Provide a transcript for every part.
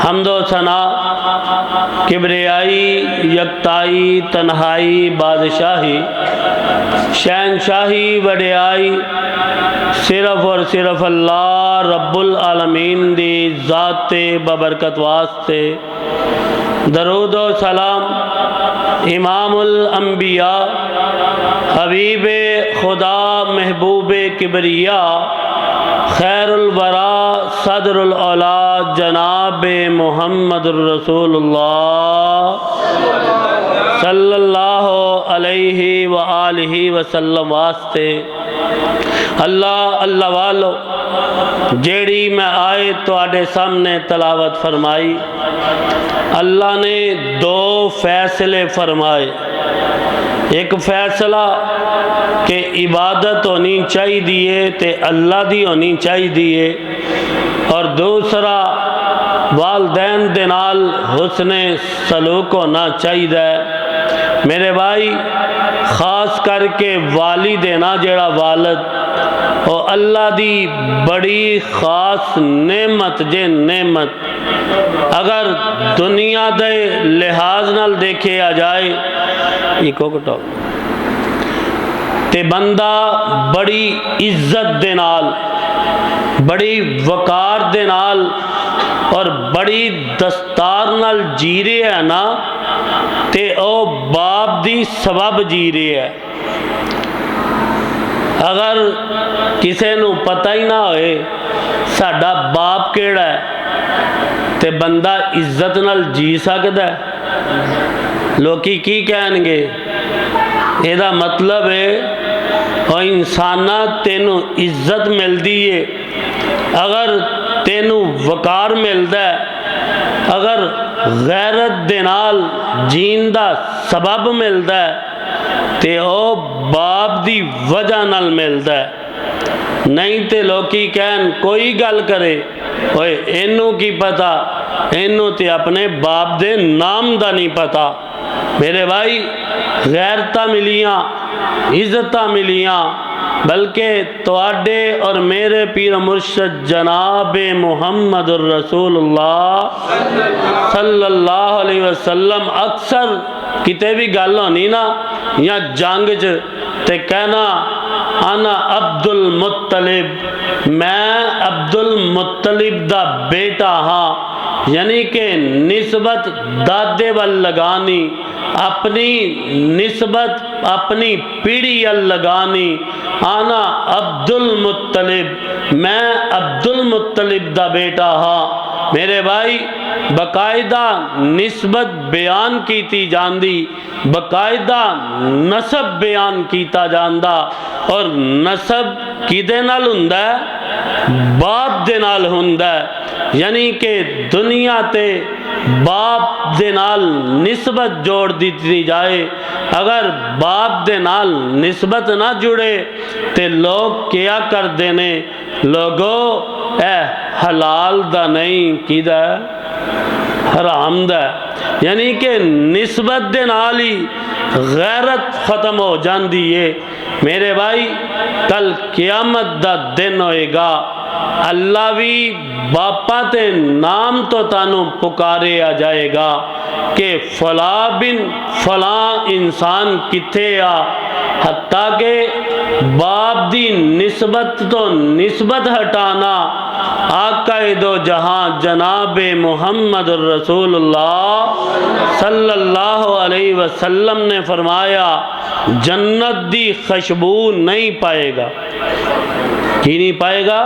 हम्दो सना किबरियाई यकताई तन्हाई बादशाही शहनशाही वडियाई सिर्फ और सिर्फ अल्लाह रब्बुल आलमीन दी ज़ाते बबरकत वास्ते। दरूद व सलाम इमामुल अंबिया हबीब खुदा महबूब किबरिया खैरुल वरा सदरुल औला जनाब मुहम्मदुर रसूलुल्लाह सल्लल्लाहु अलैहि व आलिहि वसल्लम वास्ते। अल्लाह अल्लाह वालो जेड़ी मैं आए तुहाडे सामने तलावत फरमाई, अल्लाह ने दो फैसले फरमाए। एक फैसला कि इबादत होनी चाहिए ते अल्लाह दी होनी चाहिए, और दूसरा वालदैन दे नाल हुस्ने सलूक होना चाहिए। मेरे भाई खास करके वाली देना जेड़ा वालद वो अल्लाह दी बड़ी खास नेमत जे नेमत। अगर दुनिया दे लिहाज नाल देखे आ जाए इको कटो ते बंदा बड़ी इज्जत दे नाल, बड़ी वकार दे नाल और बड़ी दस्तार नाल जी रहे है ना, ते ओ बाप दी सबब जी रहे है। अगर किसी नू पता ही ना होए साडा बाप केड़ा है ते बंदा इज्जत नाल जी सकदा है। लोकी की कहणगे, एदा मतलब है और इंसाना तेनू इज्जत मिलती है, अगर तेनू वकार मिलता है, अगर गैरत दे नाल जीन दा सबब मिलता है ते ओ बाप दी वजह नाल मिलता है। नहीं तो लोकी कहन कोई गल करे ओए इनू की पता, इनू ते अपने बाप दे नाम दा नहीं पता। मेरे भाई गैरता मिलियाँ, इज्जत मिलियाँ, बल्कि तुहाडे और मेरे पीर मुर्शद जनाब मुहम्मदुर रसूलुल्लाह सल्लल्लाहु अलैहि वसल्लम अक्सर किते भी गल होनी ना या जंग च ते कहना आना अब्दुल मुत्तलिब, मैं अब्दुल मुत्तलिब दा बेटा हाँ, यानी कि निस्बत दादे वल लगानी, अपनी निस्बत अपनी पीढ़ी अल लगानी। आना अब्दुल मुत्तलिब, मैं अब्दुल मुत्तलिब दा बेटा हाँ। मेरे भाई बकायदा निस्बत बयान की जाती, बकायदा नसब बयान किया जाता, और नसब किदे नाल हुंदा है? बाप दे नाल हुंदा है। यानी कि दुनिया ते बाप दे नाल निस्बत जोड़ दी जाए, अगर बाप दे नाल निस्बत ना जुड़े ते लोग क्या कर देने, लोगो ए हलाल दा नहीं किदा हराम दा। यानी कि निस्बत दे नाल ही गैरत खत्म हो जाती है। मेरे भाई कल क़यामत दा दिन होएगा, अल्लाह भी बापा ते नाम तो तानू पुकारे आ जाएगा कि फला बिन फला इंसान किथे आ, हत्ता के बाप दी निस्बत तो निस्बत हटाना आकाए दो जहां जनाब मुहम्मद रसूलुल्लाह सल्लल्लाहु अलैहि वसल्लम ने फरमाया जन्नत दी खुशबू नहीं पाएगा। की नहीं पाएगा?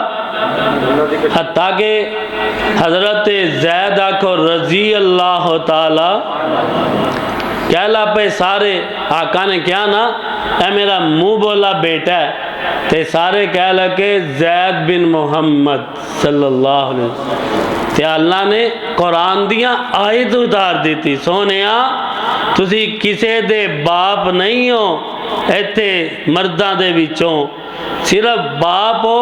हत्ता के हजरत ज़ैद आको रजी अल्लाह ताला कहला पे सारे आका ने क्या ना ऐ मेरा मुंह बोला बेटा है, ते सारे कह लगे ज़ैद बिन मुहम्मद सल्लल्लाहु अलैहि वसल्लम। ते अल्लाह ने कुरान दियाँ आयत उतार दी, सोनिया तुसी किसे दे बाप नहीं हो, इत्थे मर्दां दे विचों सिर्फ बाप हो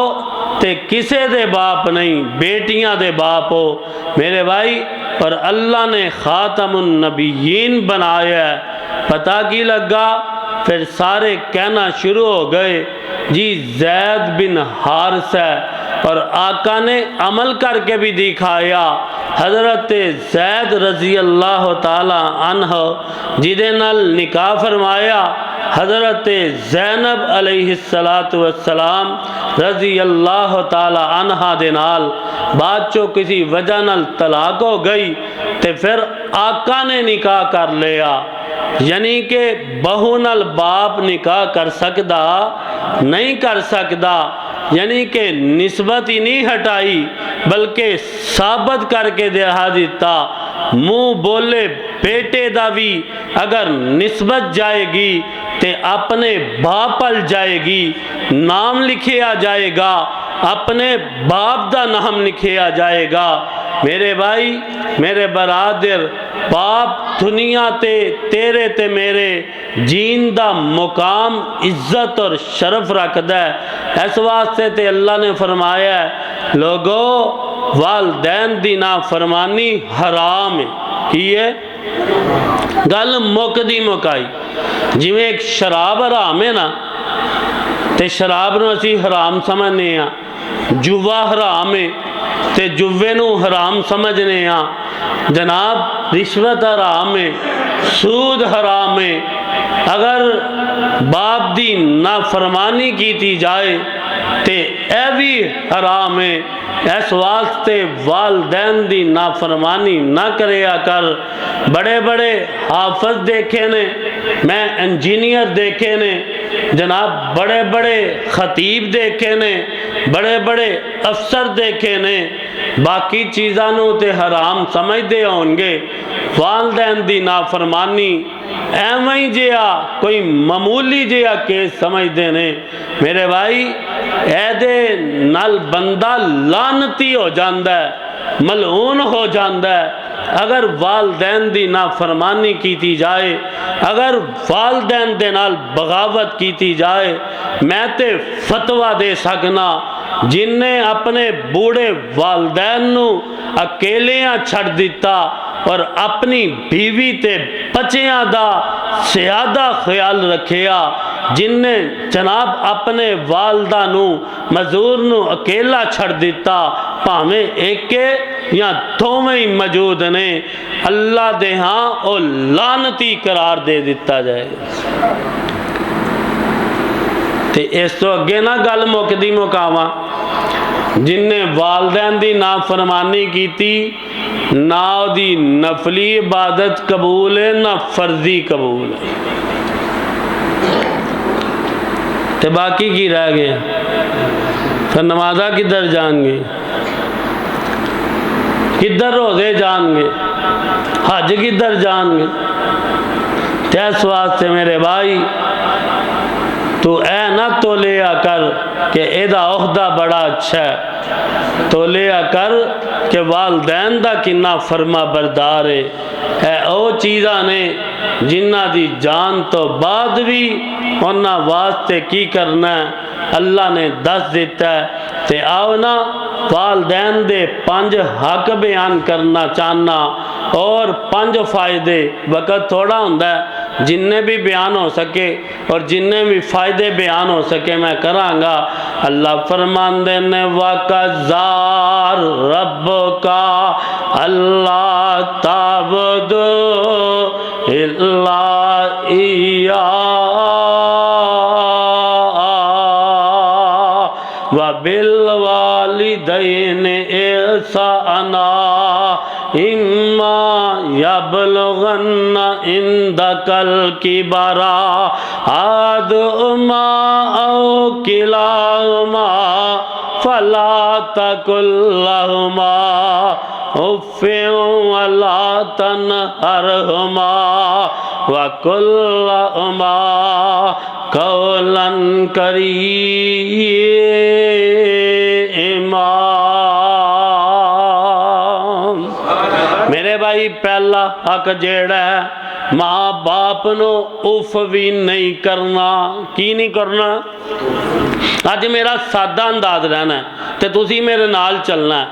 ते किसे दे बाप नहीं, बेटियां दे बाप हो। मेरे भाई और अल्लाह ने खातमुन नबिय्यीन बनाया है। पता की लगा, फिर सारे कहना शुरू हो गए जी ज़ैद बिन हारिस है, और आका ने अमल करके भी दिखाया हज़रत ज़ैद रज़ी अल्लाह ताला अन्हो जिदे नाल निकाह फरमाया, हज़रत ज़ैनब अलैहिस्सलातु वस्सलाम रज़ी अल्लाह ताला अन्हा दे नाल बाद चो किसी वजह नाल तलाक हो गई, तो फिर आका ने निकाह कर लिया। यानी कि बहू नाल बाप निकाह कर सकदा नहीं कर सकदा, यानी कि निस्बत ही नहीं हटाई बल्कि साबित करके दिखा दिता। मुँह बोले बेटे दा भी अगर निस्बत जाएगी तो अपने बाप अल जाएगी, नाम लिखिया जाएगा, अपने बाप दा नाम लिखिया जाएगा। मेरे भाई मेरे बरादर, बाप दुनिया ते तेरे ते मेरे जीन दा मुकाम इज्जत और शरफ रखदा है। इस वास्ते ते अल्लाह ने फरमाया लोगो वालदैन दी ना फरमानी हराम है। की है गल मुकदी मुकाई। जिमें एक शराब हराम है ना, तो शराब नूं असीं हराम समझने आ, जुआ हराम है तो जुवे नूं हराम समझने आ, जनाब रिश्वत हराम है, सूद हराम है। अगर बाप दी नाफरमानी की जाए तो यह भी हराम है। इस वास्ते वालदैन दी नाफरमानी ना करया कर। बड़े बड़े हाफज देखे ने, मैं इंजीनियर देखे ने, जनाब बड़े बड़े खतीब देखे ने, बड़े बड़े अफसर देखे ने, बाकी चीज़ां नूं ते हराम समझते होंगे, वालदैन दी नाफरमानी एवं ही जिहा कोई मामूली जिहा केस समझते ने। मेरे भाई ऐदे नाल बंदा लानती हो जाता है, मलून हो जाता है। अगर वालदैन दी नाफरमानी की जाए, अगर वालदैन दे नाल बगावत की जाए, मैं ते फतवा दे सकना जिन्हें अपने बूढ़े वालदैन नू अकेलियां छड़ दिता और अपनी बीवी ते बच्चियां दा ज़्यादा ख्याल रखिया, जिन्हें जनाब अपने वालदा नू मजूर नू अकेला छड़ दिता, भावें एक या दोवें ही मौजूद ने, अल्लाह दे हाँ और लानती करार दे दिता जाएगा। ते इस तो अगे ना गल मुकदी मुकावा। जिन्हें वालदैन दी नाफरमानी की, ना उहदी नफली इबादत कबूल है ना फर्जी कबूल है, तो बाकी की रह गया? फिर नमाजा किधर जाएंगे, किधर रोजे जाएंगे, हज किधर जाएंगे? इस वास्ते मेरे भाई तू ऐ ना तोलिया कर कि एदा ओहदा बड़ा अच्छा है, तोलिया कर कि वालदैन दा किन्ना फरमा बरदार है। ऐ ओ चीज़ां ने जिन्हां दी जान तो बाद भी उन्हां वास्ते की करना है अल्लाह ने दस दिता है। ते आओ ना वालदैन दे 5 हक बयान करना चाहना और 5 फायदे। वक़्त थोड़ा होंदा है, जिन्ने भी बयान हो सके और जिन्ने भी फ़ायदे बयान हो सके मैं करांगा। अल्लाह फरमांदे ने वक़ज़ार रब्बुका अल्लाह ताबुदू इल्ला इय्या व बिल वालिदैनि इहसाना इम्मा यबलुगन्ना इंदकल किबरा अहदुहुमा औ किलाहुमा फला तकुल लहुमा उफ़्फ़िन वला तनहरहुमा वकुल लहुमा कौलन करीमा। मेरे भाई पहला हक जेड़ा है माँ बाप नो उफ भी नहीं करना। की नहीं करना? अज मेरा सादा अंदाज रहना है तो तुसी मेरे नाल चलना है।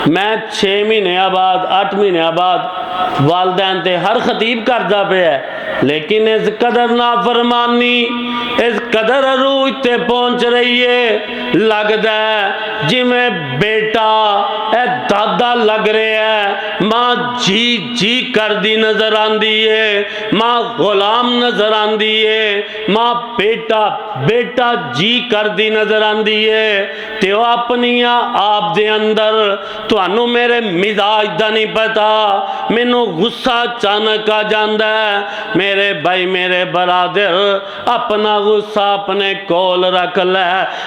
मैं 6 महीने बाद 8 महीने बाद वालदैन ते हर खतीब करता पे लेकिन इस कदर नाफरमानी इस कदर रूह ते पहुंच रही है लगता है जिमें बेटा ए दादा लग रहा है मां जी जी करदी नजर आंदी है मां गुलाम नजर आंदी है मां बेटा बेटा जी करदी नजर आंदी है ते ओ अपनिया आप दे अंदर तुहानू मेरे मिजाज दा नहीं पता मैनू गुस्सा अचानक आ जांदा है मेरे भाई मेरे बरादर अपना गुस्सा अपने कोल रख लै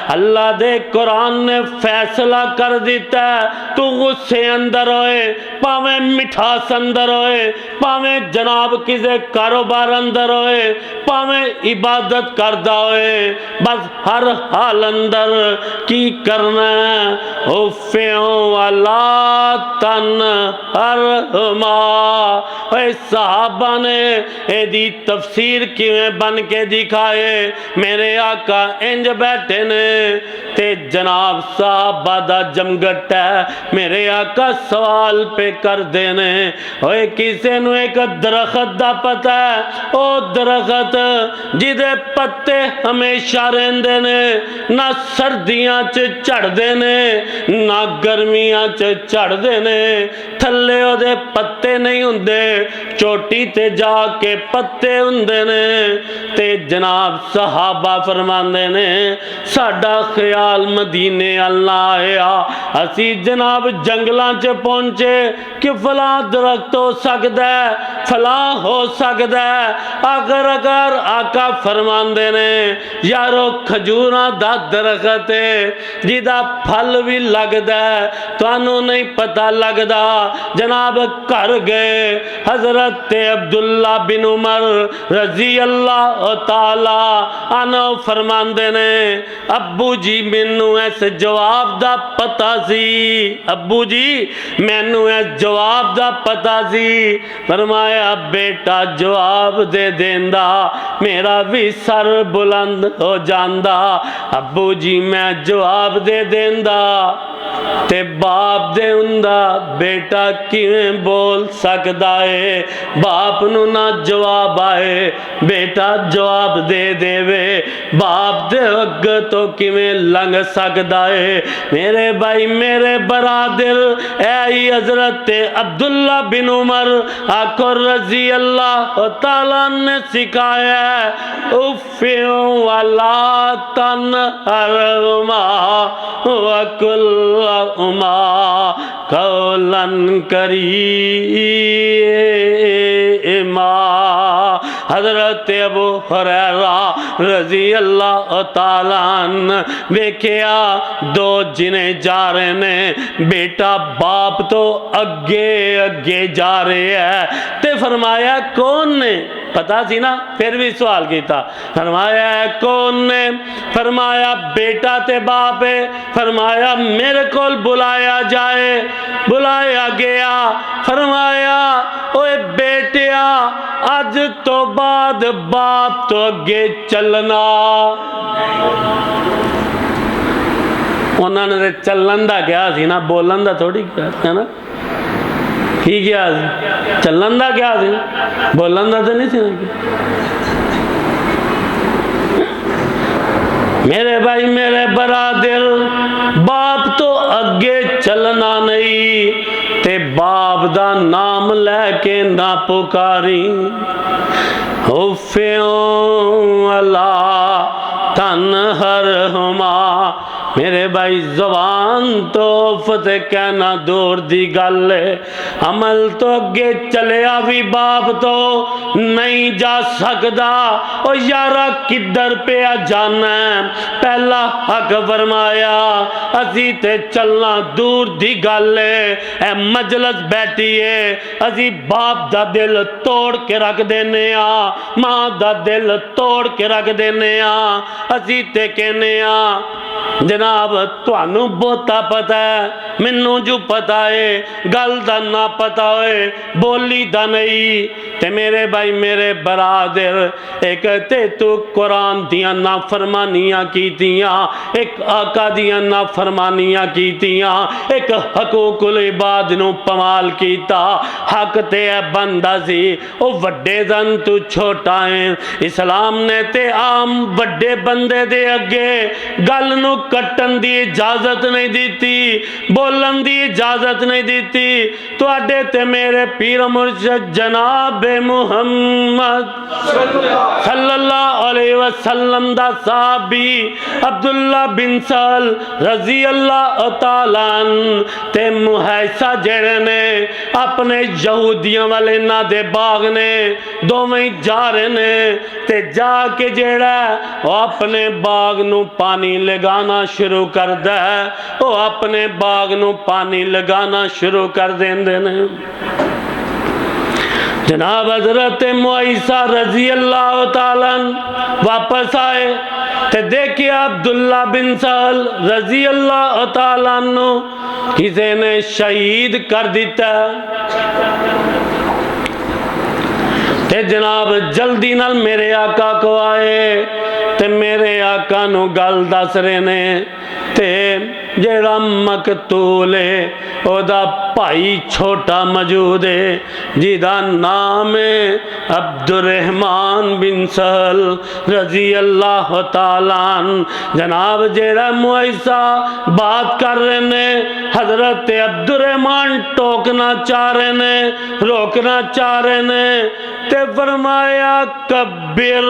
अल्लाह दे कुरान ने फैसला कर दिता तू गुस्से अंदर होए भावें मिठास अंदर होए भावें जनाब किसी कारोबार अंदर होए भावें इबादत करदा होए बस हर हाल अंदर की करना उफ्यों वाला तन हर मा सहाबा ने एदी तफसीर किवें बन के दिखाए मेरे आका इंज बैठे ने ते जनाब साहबा दा जमगट है मेरे आका सवाल पे कर देने ओए किसे नू एक दरखत दा पता है ओ दरखत जिदे पत्ते हमेशा रहंदे ने ना सर्दियां च झड़दे ने ना गर्मियां च झड़दे ने थल्ले ओदे पत्ते नहीं हुंदे चोटी ते जाके पत्ते हुंदे ने ते जनाब सहाबा फरमांदे ने साडा ख्याल मदीने अल्लाह आया असी जनाब जंगलों च पहुंचे कि फलां दरख्त हो सकता है फलां हो सकता है अगर आका फरमांदे ने यारो खजूरां दा दरख्त है जिदा फल भी लगदा है तुहानू नहीं पता लगदा जनाब घर गए हजरत अब्दुल्ला बिन उमर रजी अल्लाह ताला आनो फरमांदे ने अब्बू जी मैनू इस जवाब दा पता सी अब्बू जी मैनू इस जवाब दा पता सी फरमाया बेटा जवाब दे देंदा मेरा भी सर बुलंद हो जांदा अब्बू जी मैं जवाब दे देंदा ते बाप दे हुंदा बेटा किवें बोल सकदा है बाप नू ना जवाब आए बेटा जवाब दे देवे बाप दे अग तो किवें लंघ सकदा है मेरे भाई मेरे बरादर ऐ हजरत अब्दुल्ला बिन उमर आको रजी अल्लाह ताला ने सिखाया उफ्यों वाला तन हरमा वकुल उमा कौलन करीमा हजरत अबू हुरैरा रजी अल्लाह ताला अन्हु वेख्या दो जिने जा रहे ने बेटा बाप तो अगे अगे जा रहे है ते फरमाया कौन ने पता सी ना फिर भी सवाल किया फरमाया कौन ने फरमाया बेटा ते बाप है फरमाया मेरे को बुलाया जाए बुलाया गया फरमाया ओए बेटिया अज तो बाद बाप तो अगे चलना उन्होंने चलन का कहा सी ना बोलन का थोड़ी कहा है ना की क्या चलन का क्या सी बोलन का तो नहीं सी मेरे भाई मेरे बरादर बाप तो अगे चलना नहीं ते बाप दा नाम लैके ना पुकारी हुफ्यों अल्लाह तन हर हुमा मेरे भाई जबान तो फते कहना दूर दी गल है अमल तो अगे चलिया भी बाप तो नहीं जा सकता ओ यारा किधर पे जाना पहला हक फरमाया असी ते चलना दूर दी गल है ए मजलस बैठी है असी बाप दा दिल तोड़ के रख देने मां दा दिल तोड़ के रख देने असी ते कहने जनाब तुहानू बहुता पता है, मैनू जो पता है गल दा ना पता होए बोली दा नहीं। ते मेरे भाई मेरे बरादर, एक ते तू कुरान दियां नाफरमानियां कीतियां, एक आका दियां नाफरमानियां कीतियां, एक हकूकुल इबाद नू पमाल कीता। हक ते बंदा सी ओ वड्डे दन तू छोटा है। इस्लाम ने ते आम वड्डे बंदे दे अगे गल नू कट्टन दी इजाजत नहीं दी, बोलन दी इजाजत नहीं दी। तुहाडे ते मेरे पीर मुर्शद जनाब मुहम्मद सल्लल्लाहु अलैहि वसल्लम दा साहबी अब्दुल्ला बिन सहल रजी अल्लाह तआला ते मुहैसा जेड़े ने अपने यहूदियों वाले ना दे बाग ने दोवें जा रहे ने ते जाके जेड़ा वो अपने बाग नू पानी लगाना शुरू करदा है, वो अपने बाग नू पानी लगाना शुरू कर देंदे ने। जनाब हजरत मुईसा रजी अल्लाह तआला वापस आए ते देखिए अब्दुल्ला बिन सहल रजी अल्लाह तआला नु किसी ने शहीद कर दिता। ते जनाब जल्दी नाल मेरे आका को आए ते मेरे आका नु गल दस रहे ने ते जेड़ा मकतूल है ओदा भाई छोटा मौजूद है जिदा नाम है अब्दुर्रहमान बिन सहल रजी अल्लाह तआला। जनाब जेड़ा मुईसा बात कर रहे ने हजरत अब्दुर्रहमान टोकना चाह रहे ने, रोकना चाह रहे ने ते फरमाया कब्बिर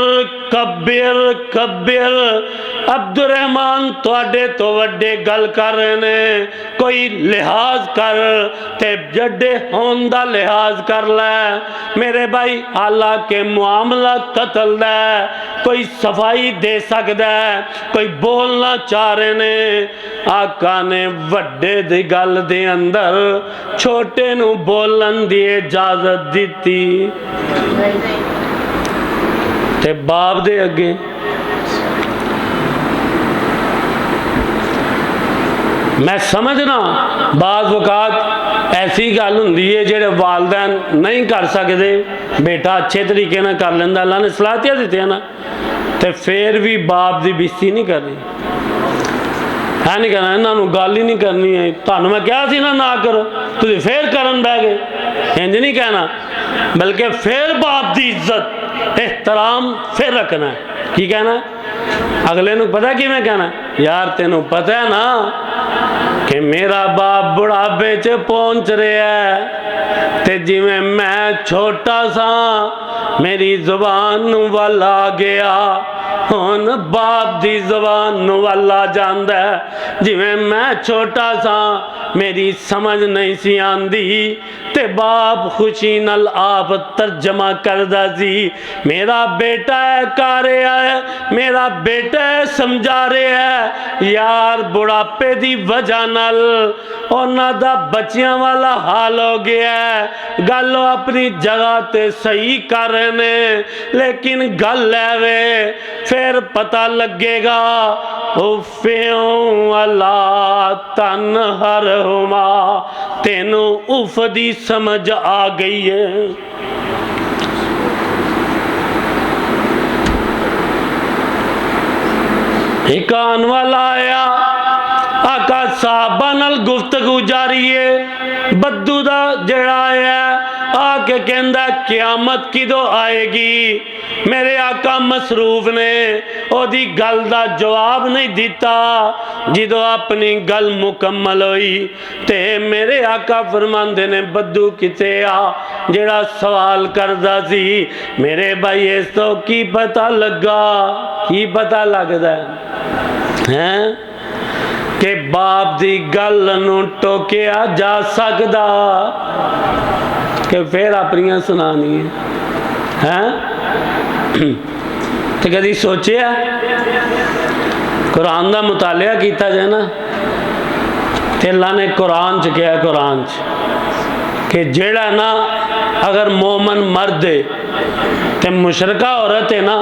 कब्बिर कब्बिर। अब्दुर्रहमान तुहाडे तो वड्डे गल कर रहे ने, कोई लिहाज कर ते जड्डे होन दा लिहाज कर ले। मेरे भाई हालांकि मुआमला कतल दा कोई सफाई दे सकदा है, कोई बोलना चाह रहे ने। आका ने वड्डे दी गल दे अंदर छोटे नू बोलन दी इजाजत दी ते बाप दे अगे मैं समझना बाज़ वक़ात ऐसी गल हुंदी है जेड़े वालदैन नहीं कर सकते, बेटा अच्छे तरीके ना कर लेंदा, अल्लाह ने सलाहियत दी ना, तो फिर भी बाप की बेइज्जती नहीं करनी है, नहीं कहना इन्हों गल ही नहीं करनी है, तुहानू मैं कहा सी ना करो तुसीं फिर करन बह गए, इंज नहीं कहना, बल्कि फिर बाप की इज्जत एहतराम फिर रखना है। की कहना अगले नू पता किवें कहना, यार तेनू पता है ना कि मेरा बाप बुढ़ापे च पहुंच रहा है ते जिवें मैं छोटा सा मेरी जुबान नू वल आ गया, हुण बाप दी जुबान नू वल आ जांदा है। जिवें मैं छोटा सा मेरी समझ नहीं सी आंदी ते बाप खुशी नाल आप तर्जमा करदा सी, मेरा बेटा है कर रहा है, मेरा बेटा है समझा रहा है। यार बुढ़ापे दी वजह नाल उन्हां दा बच्चियां वाला हाल हो गया है, गल अपनी जगह ते सही कर रहे ने, लेकिन गल है वे फिर पता लगेगा। उफ़्यों अला तन हर हुमा, तेनू उफ दी समझ आ गई है। एक आन वाला आया, आका साहबा नाल गुफ्तगू जारी है, बद्दू दा जड़ा आया आके कहंदा क़यामत किदों आएगी। मेरे आका मसरूफ ने ओदी गल दा जवाब नहीं दिता। जिदों अपनी गल मुकम्मल हुई ते मेरे आका फरमांदे ने बद्दू किते आ जेड़ा सवाल करदा सी। मेरे भाई इस तो की पता लगा, की पता लगदा है कि बाप दी गल नूं टोकिया जा सकदा कि फिर अपनियां सुनानी है। तो कभी सोचिया कुरान का मुतालिया किया जाए ना, तो अल्लाह ने कुरान च कहा, कुरान च कि जेड़ा ना अगर मोमन मर्द है तो मुशरका औरत है ना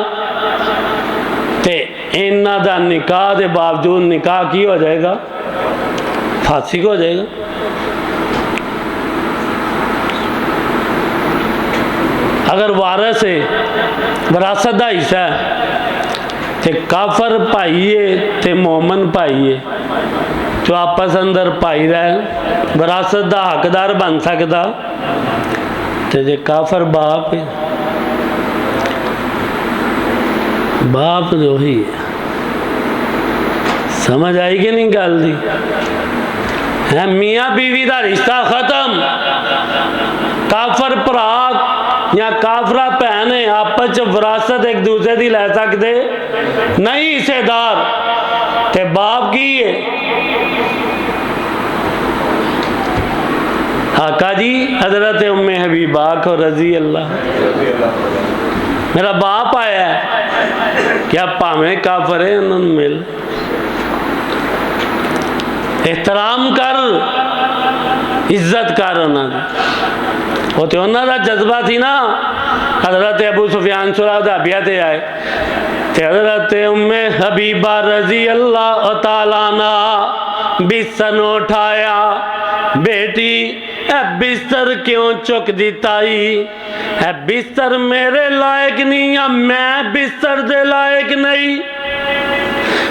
तो इन्हों का निकाह के बावजूद निकाह की हो जाएगा? फासिक हो जाएगा। अगर वारस है, विरासत का हिस्सा है, तो काफर भाई है तो मोमन भाई है, जो आपस अंदर भाई रहे, विरासत का हकदार बन सकता। तो जे काफर बाप है, बाप जो ही है। समझ आई कि नहीं गल दी? है मियाँ बीवी का रिश्ता खत्म, काफर भरा या काफरा भैन है आपस विरासत एक दूसरे की लै सकते नहीं, हिस्सेदार। ते बाप की है? आका जी हजरत उम्मे हबीबा को रजी अल्लाह, मेरा बाप आया है, क्या भावें काफर है उन्होंने मिल, एहतराम कर, इज्जत कर उन्होंने। वो तो उन्होंने जज्बा थी ना। हजरत अबू सुफियान सुरादाबिया ते आए, ते हजरत उम्मे हबीबा रजी अल्लाह तआला अन्हा बिस्तर उठाया, बेटी ए बिस्तर क्यों चुक दिताई? ए बिस्तर मेरे लायक नहीं या मैं बिस्तर दे लायक नहीं?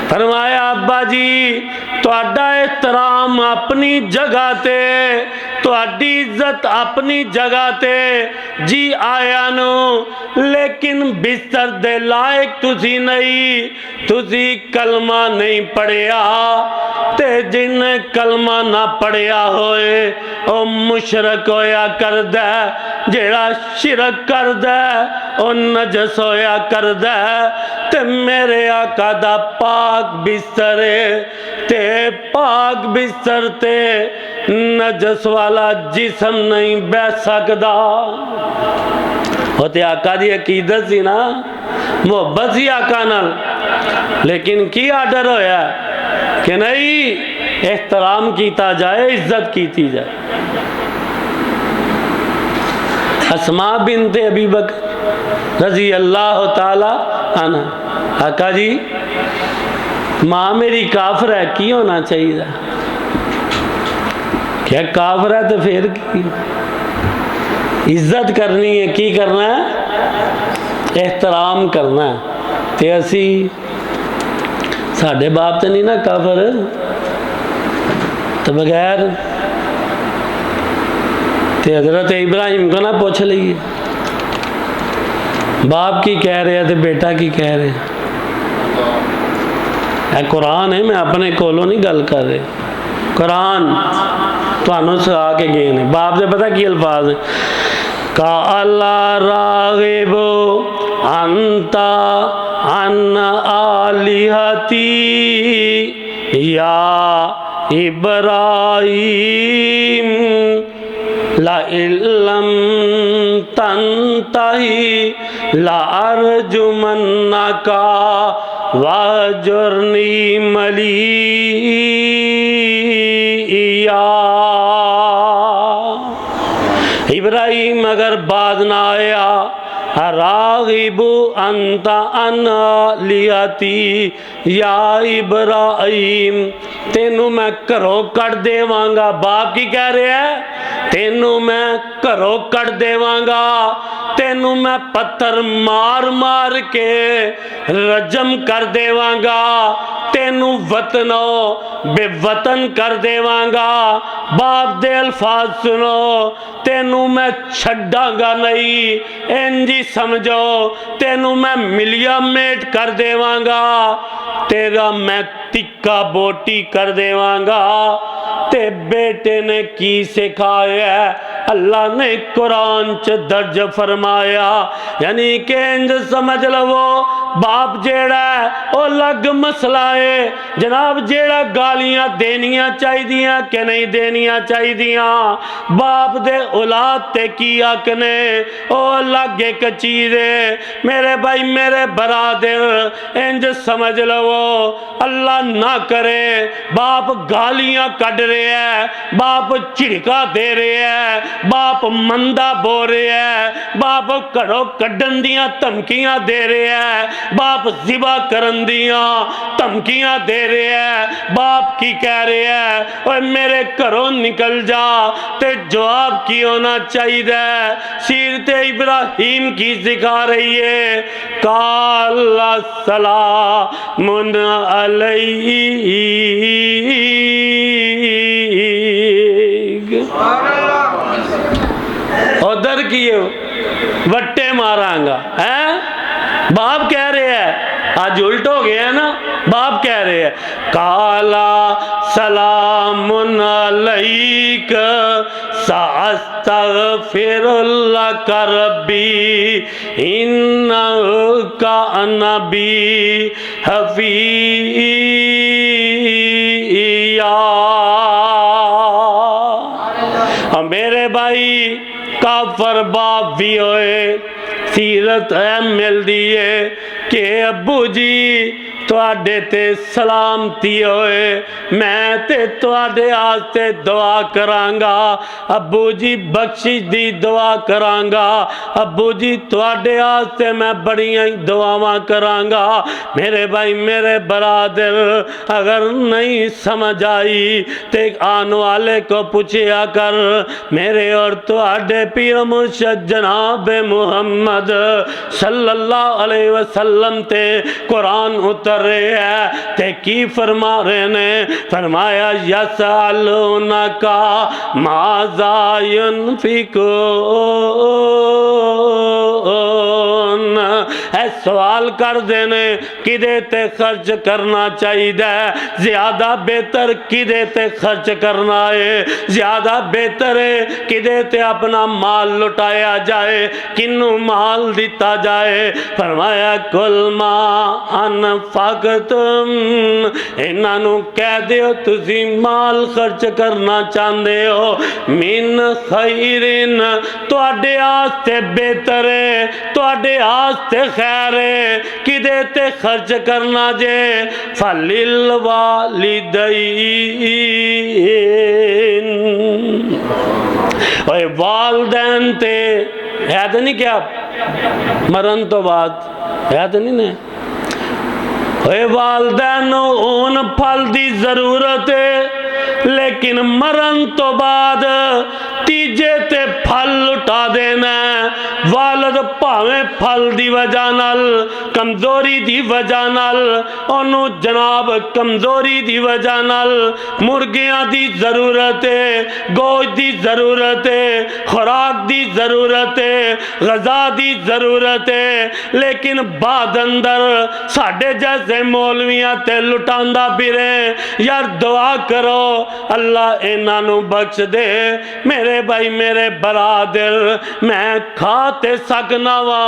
फरमाया अब्बा जी तुहाडा एहतराम अपनी जगह ते, तुहाडी इज्जत अपनी जगह ते जी आया नो, लेकिन बिस्तर दे लायक तुसी नहीं, तुसी कलमा नहीं पढ़िया। ते जिन्हें कलमा ना पढ़िया होए ओ मुशरक होया करदा, जेड़ा शिरक करदा ओ नजस होया करदा। ते मेरे आका दा पाक बिस्तर है, ते पाक बिस्तर ते नजस वाला जिसम नहीं बह सकदा। होते आका दी अकीदत सी ना, मुहब्बत सी आका नाल, लेकिन की आर्डर होया कि नहीं एहतराम कीता जाए, इज्जत कीती जाए। अस्मा बिनते अबी बकर रजी अल्लाह ताला अन्हा, आका जी माँ मेरी काफर है, की होना चाहिए? क्या काफर है तो फिर की इज्जत करनी है, की करना है? एहतराम करना है। ते असी साढ़े बाप तो नहीं ना काफर, तो बगैर ते हजरत इब्राहिम को ना पूछ लीजिए, बाप की कह रहे हैं तो बेटा की कह रहे हैं। कुरान है, मैं अपने कोलों नहीं गल कर रहे, कुरान तुहानू सुना के गए ने। बाप से पता की अल्फाज है? का अल्लाह रागिबो अंता अन आलिहती या इब्राहिम ला इल्लम तंतही ला अर्जुमन्नका वाजुरनी मलिया। इब्राहिम अगर बाज ना आया, रागिबू अंता अन लियाती या इब्राहिम, तेनू मैं घरों कट देवांगा। बाप की कह रहा है? तेनू मैं घरों कट देवांगा, तेनू मैं पत्थर मार मार के रजम कर देवांगा, तेनू वतनो बेवतन कर देवांगा। बाप दे अल्फाज सुनो, तेनू मैं छड्डांगा नहीं, इंजी समझो तेनू मैं मिलिया मेट कर देवांगा, तेरा मैं टिक्का बोटी कर देवांगा। ते बेटे ने की सिखाया? अल्लाह ने कुरान च दर्ज फरमाया, यानी कि इंज समझ लवो बाप जेड़ा है वो अलग मसला है जनाब, जेड़ा गालियां देनियां चाहिए कि नहीं देनियां चाहिए। बाप दे औलाद ते की हक ने, वो अलग एक चीज है। मेरे भाई मेरे बरादर इंज समझ लवो, अल्लाह ना करे बाप गालियां कढ़ रहे है, बाप झिड़का दे रहे है, बाप मंदा बोल रहे है, बाप घरों कड्ढन दियां धमकियां दे रहे है, बाप ज़िबा करन दियां धमकियां दे रहा है। बाप की कह रहा है, ओए मेरे घरों निकल जा। ते जवाब की होना चाहिए? सीरत इब्राहीम की सिखा रही है, काला सलामुन अलैक। उधर किए वट्टे मारांगा है। बाप कह रहे हैं, आज उल्ट हो गया है ना। बाप कह रहे हैं, काला सलामुन अलैक सास्तगफिरुल्लक रब्बी इन्नका नबी हफीया। मेरे भाई काफर बाप भी होए, सीरत है मिलती है कि अब्बू जी तुहाडे ते सलामती होए, मैं ते तुहाडे आस्ते दुआ करांगा। अब्बू जी बख्शिश दी दुआ करांगा। अब्बू जी तुहाडे आस्ते मैं बड़ियां ही दुआवां करांगा। मेरे भाई मेरे बरादर, अगर नहीं समझ आई तो आने वाले को पूछया कर। मेरे और तुहाडे पीर मुर्शद जनाब मुहम्मद सल्लल्लाहु अलैहि वसल्लम ते कुरान उतर रहे हैं ते की फरमा रहे ने? फरमाया यसअलूनका माज़ा युनफिकून। सवाल कर देने किदे ते खर्च करना चाहिए, ज्यादा बेहतर किदे ते खर्च करना है, ज्यादा बेहतर है किदे ते अपना माल लुटाया जाए, किन्नू माल दिता जाए। फरमाया कुल मा अनफकतुम, इन्हां कह दियो तुसी माल खर्च करना चाहते हो, मिन खैरिन तुहाडे आस्ते बेहतर है, तुहाडे आस्ते खैर है, किदे ते खर्च करना जे? फलिल वालिदैन, ओए वालदैन ते है तो नहीं क्या मरण तो बाद है तो नहीं ने? वालदैन उन फल की जरूरत है, लेकिन मरण तो बाद तीजे ते फल लुटा देना। वालद भावें फल की वजह नाल, कमजोरी की वजह नाल, ओनू जनाब कमजोरी की वजह नाल मुर्गियां की जरूरत है, गोश्त की जरूरत है, खुराक की जरूरत है, गजा की जरूरत है, लेकिन बाद अंदर साढ़े जैसे मौलवियां ते लुटांदा फिरे। यार दुआ करो अल्लाह इन्हां नू बख्श दे। मेरे भाई मेरे बरादर, मैं खा ते सकना वा,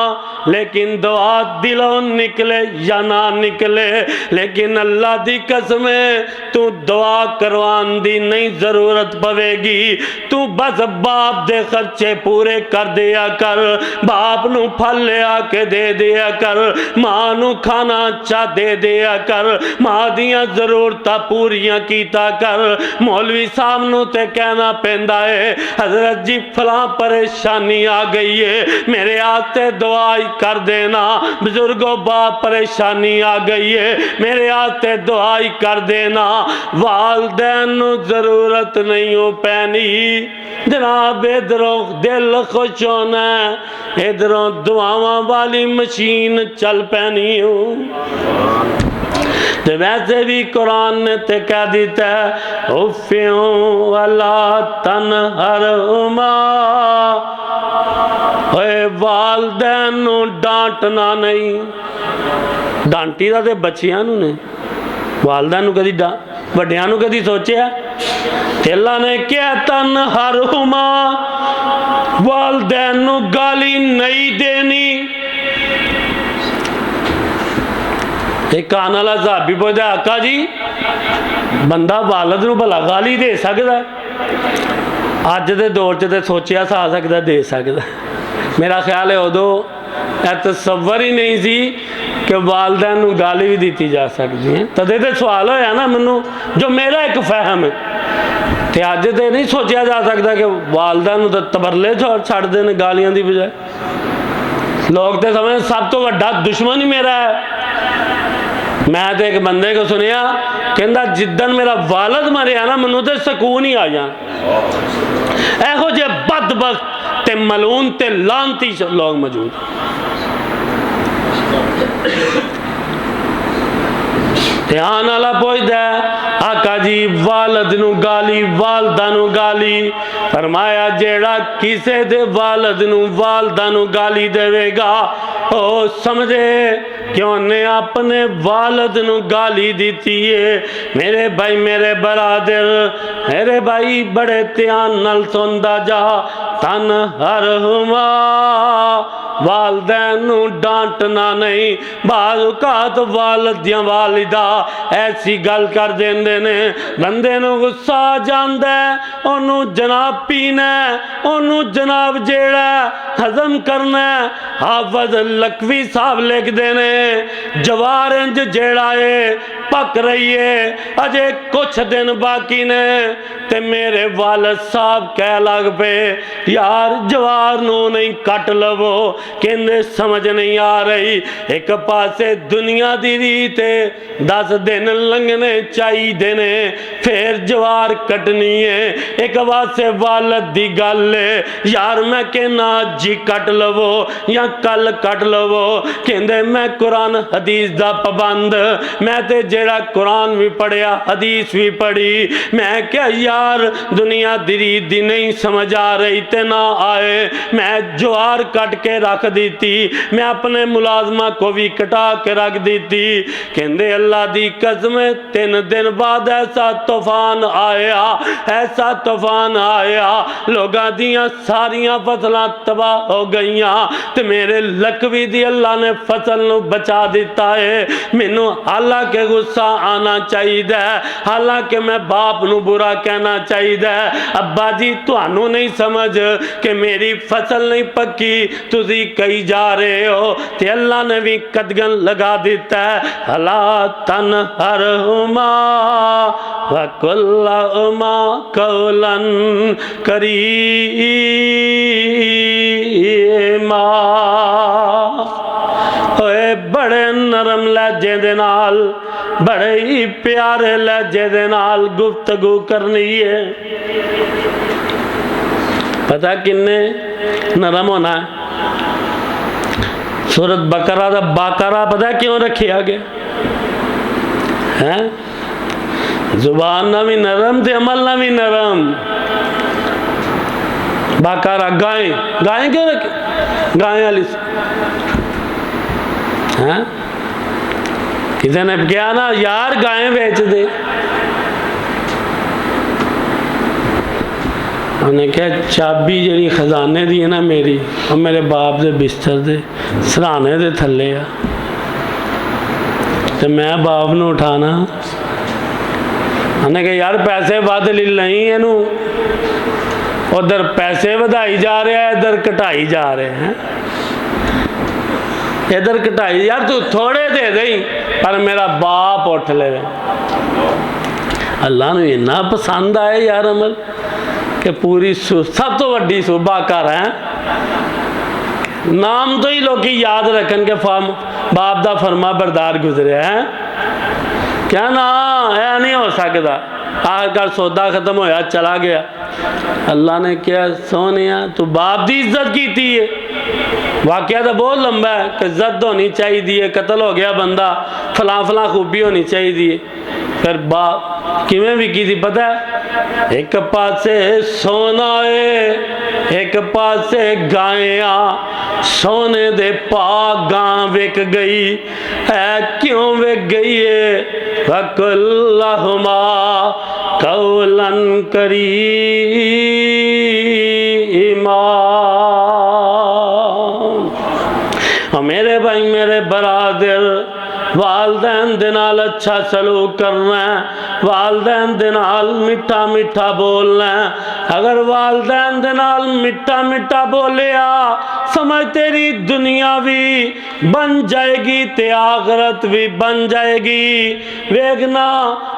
लेकिन दुआ दिलों निकले या ना निकले, लेकिन अल्लाह दी कसम तू दुआ करवान दी नहीं जरूरत पवेगी। तू बस बाप दे खर्चे पूरे कर दिया कर, बाप नू फल लिया के दे दिया कर, मां नू खाना अच्छा दे दिया कर, मां दियां जरूरतां पूरियां कीता कर। मौलवी साहब नू ते कहना पैंदा है, हजरत जी फलां परेशानी आ गई है, मेरे आते दुआई कर देना। बुजुर्गो बाप परेशानी आ गई है, मेरे आते दुआई कर देना। वालदैन नू जरूरत नहीं हो पैनी जनाब, इधरों दिल खुश होना, इधरों दुआवां वाली मशीन चल पैनी हो। तो वैसे भी कुरान ने ते कह दिता है, उफ़्यों वला तनहरहुमा, वालदैन नू डांटना नहीं। डांटी दा ते बच्चियां नू ने, वालदैन नू कदी वड्डियां नू कदी सोचिया? अल्लाह ने क्या तनहरहुमा, वालदैन नू गाली नहीं देनी। एक आने वाला साहबी पूछता, आका जी बंदा वालद नू भला गाली दे सकता? अज के दौर च तो सोचिया सा सकता दे सकता। मेरा ख्याल है उदों तसव्वुर ही नहीं सी कि वालदैन नू गाली भी दी जा सकती है। तदे तो सवाल होया ना मैनू, जो मेरा एक फहम है, तो अज तो नहीं सोचा जा सकता कि वालदैन नू तो तबरले छड़ देने गालियां की बजाय। लोग तो समझ सब तो वड्डा दुश्मन ही मेरा है। मैं तो एक बंदे को सुनिया कहता जिदन मेरा वालद मरिया ना मैनू तो सकून ही आ जाना। एहो जे बदबख्त ते मलून ते लानती लोग मौजूद। ध्यान वाला पुछदा आका जी वालद नू गाली वालदा नू गाली फरमाया जेड़ा किसे दे वालद नू वालदा नू गाली देवेगा ओ समझे क्यों ने अपने वालद नू गाली दी है। मेरे भाई मेरे बरादर मेरे भाई बड़े ध्यान नाल सुनदा जा तन हर हुमा वालदैन नू डांटना नहीं। बाज़ औकात वालदियां वालिदा ऐसी गल कर देंदे ने बंदे नू गुस्सा आ जांदा है ओनू जनाब पीना ओनू जनाब जेड़ा हजम करना। हाफिज लखवी साहब लिखते ने जवार इंज जेड़ा है पक रही है अजे कुछ दिन बाकी ने ते मेरे वालद साहब कह लग पे यार जवार नू नहीं कट लवो कहंदे समझ नहीं आ रही। एक पासे दुनिया दी रीत 10 दिन लंघने चाहिए ने फिर जवार कटनी है। एक पासे वालद दी गल है यार मैं कहना जी कट लवो या कल कट लवो कहंदे मैं कुरान हदीस दा पाबंद मैं ते जेड़ा कुरान भी पढ़िया हदीस भी पढ़ी। मैं क्या यार दुनिया दी रीत दी नहीं समझ आ रही ते ना आए मैं जवार कट के रख दी मैं अपने मुलाजमा को भी कटा के रख दी। कहंदे अल्लाह दी कसम 3 दिन बाद ऐसा तूफान आया लोगां दियां सारियां फसलां तबाह हो गईयां ते मेरे लखवी दी अल्लाह ने फसल नू बचा दिता है। मैनू हालांकि गुस्सा आना चाहिए हालांकि मैं बाप नू बुरा कहना चाहिए अब्बा जी तुहानू नहीं समझ कि मेरी फसल नहीं पक्की तुसी कही जा रहे हो ते अल्लाह ने भी कदगन लगा दिता है। हला तन हर हुमा वकुल्ला उमा कौलन करीमा। ओए बड़े नरम लहजे दे नाल बड़े ही प्यारे लहजे दे नाल गुफ्तगू करनी है। पता किन्ने नरम होना है। सूरत बकरा दा बाकरा पता क्यों रखिया गया है? जुबान ना भी नरम ते अमल ना भी नरम। बाकरा गाय गाय क्यों रखे गाय वाली हैं? किसी ने क्या ना यार गाय बेच दे उन्हें क्या चाबी जी खजाने दी है ना मेरी और मेरे बाप दे बिस्तर दे सराने दे थले आ तो मैं बाप नू उठाना उन्हें कहा यार पैसे वध ले नहीं इनू उधर पैसे वधाई जा रहे हैं इधर घटाई जा रहे हैं। इधर घटाई यार तू थोड़े दे दे पर मेरा बाप उठ ले। अल्लाह नू इन्ना पसंद आए यार अमल कि पूरी सब तो वड्डी सूबा कर है। नाम तो ही लोग याद रखन के बाप दा फरमा बरदार गुजरे हैं क्या ना यह नहीं हो सकता। आखिरकार सौदा खत्म होया चला गया। अल्लाह ने क्या सोनिया तू बाप की इज्जत की है। वाकया तो बहुत लंबा है कि इज्जत होनी चाहिए कत्ल हो गया बंदा फलां फलां खूबी होनी चाहिए। फिर बाप किमें भी की थी पता है? एक पासे सोना है एक पासे गाया सोने दे पा गां विक गई है क्यों विक गई है? वकुल्लहुमा कौलन करीमा। मेरे भाई मेरे बरादर वालदैन दे नाल अच्छा सलूक करना वालदैन दे नाल मिठा मिठा बोलना। अगर वालदैन दे नाल मिठा मिठा बोलिया समझ तेरी दुनिया भी बन जाएगी ते आखरत भी बन जाएगी। वेखना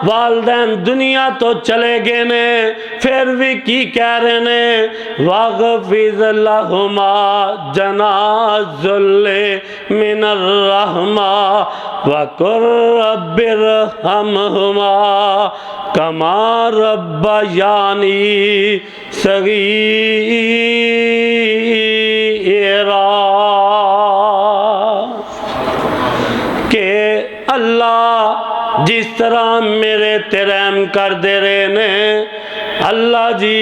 वालदैन दुनिया तो चले गए ने, फिर भी की कह रहे ने, वागफिर लहुमा जनाजुल्ले मिनर रहमा वकुर रब्बिरहमहुमा कमा रब्बयानी सगीरा। के अल्लाह जिस तरह मेरे ते रहम कर दे रहे ने, अल्लाह जी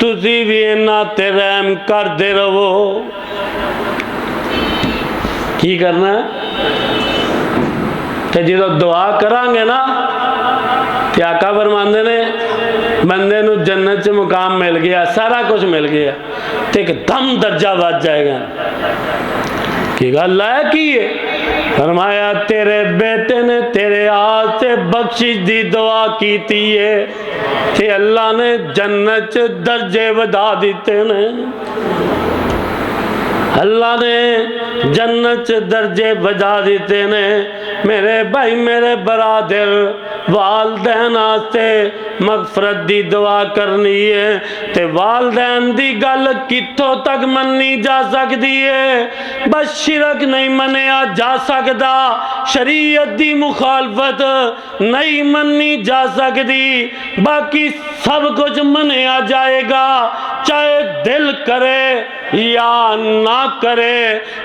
तुसी भी इन्हां ते रहम कर दे रहो। की करना है? तो जो दुआ करांगे ना तो आका फरमांदे ने बंदे नूं जन्नत च मुकाम मिल गया, सारा कुछ मिल गया, तो एकदम दर्जा बढ़ जाएगा। की गल है की है? फरमाया तेरे बेटे ने तेरे हाथ से बख्शिश दी दुआ की है ते अल्लाह ने जन्नत च दर्जे वधा दिते ने। अल्लाह ने जन्नत च दर्जे वधा दिते ने। मेरे भाई मेरे बरादर, वालदैन आस्ते मगफरत दी दुआ करनी है ते वालदैन दी गल कित्थों तक मन्नी जा सकती है? बस शिरक नहीं मनिया जा सकता, शरीयत दी मुखालफत नहीं मन्नी जा सकती, बाकी सब कुछ मनिया जाएगा, चाहे दिल करे या ना करे,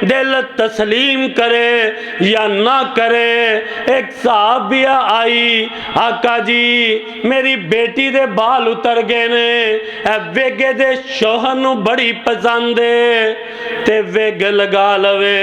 दिल तस्लीम करे या ना करे। एक साहबिया आई, आका जी मेरी बेटी दे बाल उतर गए ने, वेगे दे शोहर नू बड़ी पसंद है ते वेग लगा लवे।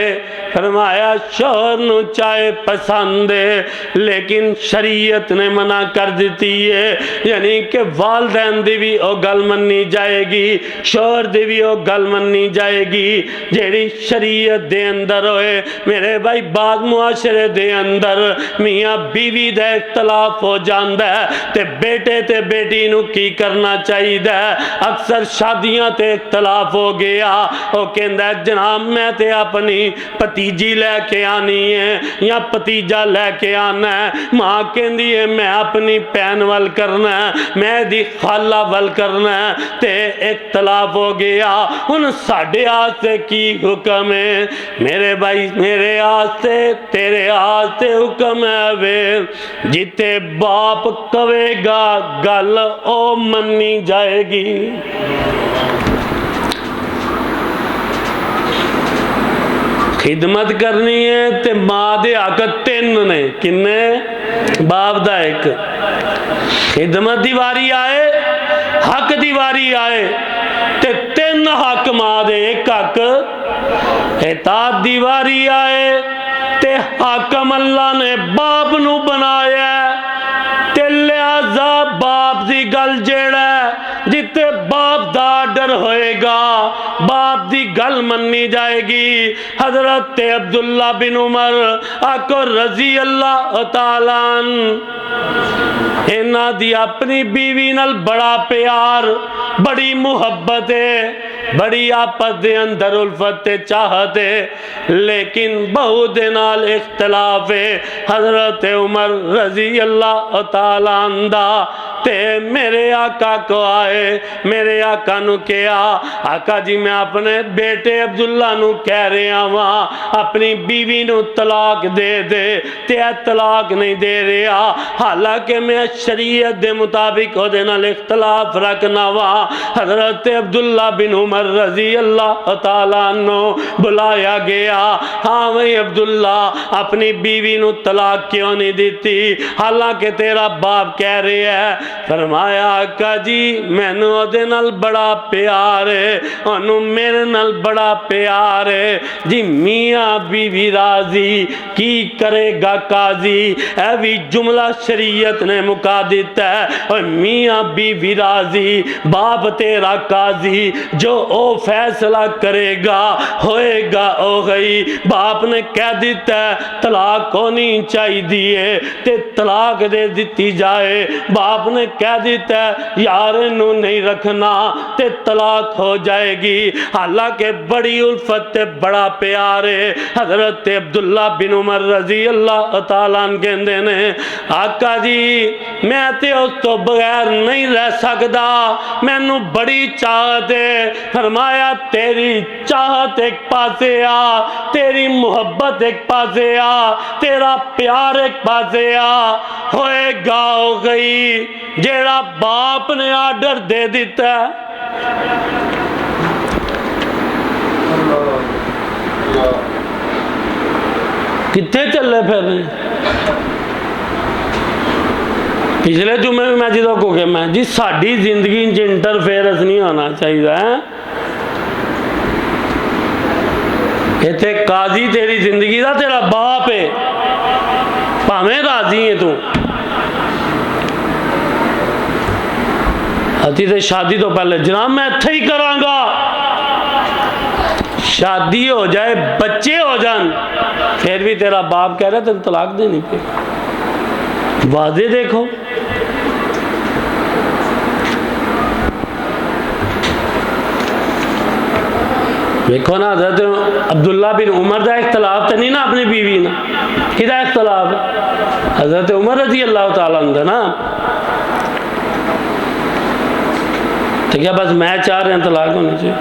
फरमाया शोहर नू चाहे पसंद है लेकिन शरीयत ने मना कर दी है, यानी कि वालदैन दी भी ओ गल मन्नी जाएगी, शोहर दी भी ओ गल मन्नी जाएगी जेड़ी शरीयत दे अंदर होए। मेरे भाई बाद मुआशरे दे अंदर मियाँ बीवी दा इख्तलाफ हो जाता है ते बेटे ते बेटी नू की करना चाहिए? अक्सर शादियां ते इख्तलाफ हो गया, वो कहता जनाब मैं ते अपनी भतीजी लैके आनी है या भतीजा लैके आना है, माँ कहती है मैं अपनी भैन वल करना है, मैं दी खाला वल करना है, ते इख्तलाफ हो गया। हुण साडे आस्ते की हुक्म है? मेरे भाई मेरे आस्ते तेरे आस्ते हुक्म है वे, जिते बाप कवेगा गल ओ मन्नी जाएगी। खिदमत करनी है ते माँ दे हक तीन ने, किन्ने? बाप दा एक, खिदमत दी वारी आए, हक दी वारी आए ते तीन हक माँ दे, एक हक इताअत दी वारी आए ते हाकम अल्लाह ने बाप नू बनाया ते लिहाजा बाप दी गल जेड़ा जिते बाप दा डर होएगा बाप दी गल मन्नी जाएगी। हजरत अब्दुल्ला बिन उमर आको रजी अल्लाह तआला इन्हां दी अपनी बीवी नाल बड़ा प्यार, बड़ी मुहब्बत है, बड़ी आपस दे अंदर उल्फत ते चाहत है, लेकिन बहू दे नाल इख्तलाफ है। हजरत उमर रजी अल्लाह तआला अंदा ते मेरे आका को आए, मेरे आका नु कहा आका जी मैं अपने बेटे अब्दुल्ला नु कह रहा वहाँ अपनी बीवी नु तलाक दे दे, ते तलाक नहीं दे रहा, हालांकि मैं शरीयत दे मुताबिक ओदे नाल इख्तलाफ रखना वा। हजरत अब्दुल्ला बिन उमर रजी अल्लाह तआला नु बुलाया गया, हाँ भाई अब्दुल्ला अपनी बीवी नु तलाक क्यों नहीं देती, हालांकि तेरा बाप कह रहे है। फरमाया आका जी मैनू ओदे नाल बड़ा प्यार है, ओनू मेरे नाल बड़ा प्यार है जी, मियाँ बीवी राजी की करेगा काजी, ऐ भी जुमला शरीयत ने मुका दिता है, और मियाँ बीवी राजी बाप तेरा काजी, जो ओ फैसला करेगा होएगा ओ गई। बाप ने कह दिता है तलाक होनी चाहिए ते तलाक दे दी जाए, बाप ने कह दिता है यार इनू नहीं रखना ते तलाक हो जाएगी। हालांकि बड़ी उल्फत ते बड़ा प्यार है। हजरत अब्दुल्ला बिन उमर रजी अल्लाह तआला अन्हु कहंदे ने आका जी मैं ते उस तो बगैर नहीं रह सकदा, मैनू बड़ी चाहत है। फरमाया तेरी चाहत एक पासे आ, तेरी मुहब्बत एक पासे आ, तेरा प्यार एक पासे आ, होएगा हो गई जेड़ा बाप ने आर्डर दे दिता। कितने चले फिर पिछले जुमे भी मैं जो को मैं जी साड़ी जिंदगी इंटरफेरेंस नहीं होना चाहिए है। इतने काजी तेरी जिंदगी का तेरा बाप है, भावें राजी है तू। अति तो शादी तो पहले जनाब मैं इत्थे ही करांगा, शादी हो जाए बच्चे हो जान फिर भी तेरा बाप कह रहा तेन तलाक देनी पे। वादे देखो देखो ना हजरत अब्दुल्ला बिन उमर का इख्तलाफ तो नहीं ना अपनी बीवी ना, किदा इख्तलाफ है हजरत उमर रजी अल्लाह तआला अन्हु ना। तो क्या बस मैं चाह रहे हैं तलाक होनी चाहिए?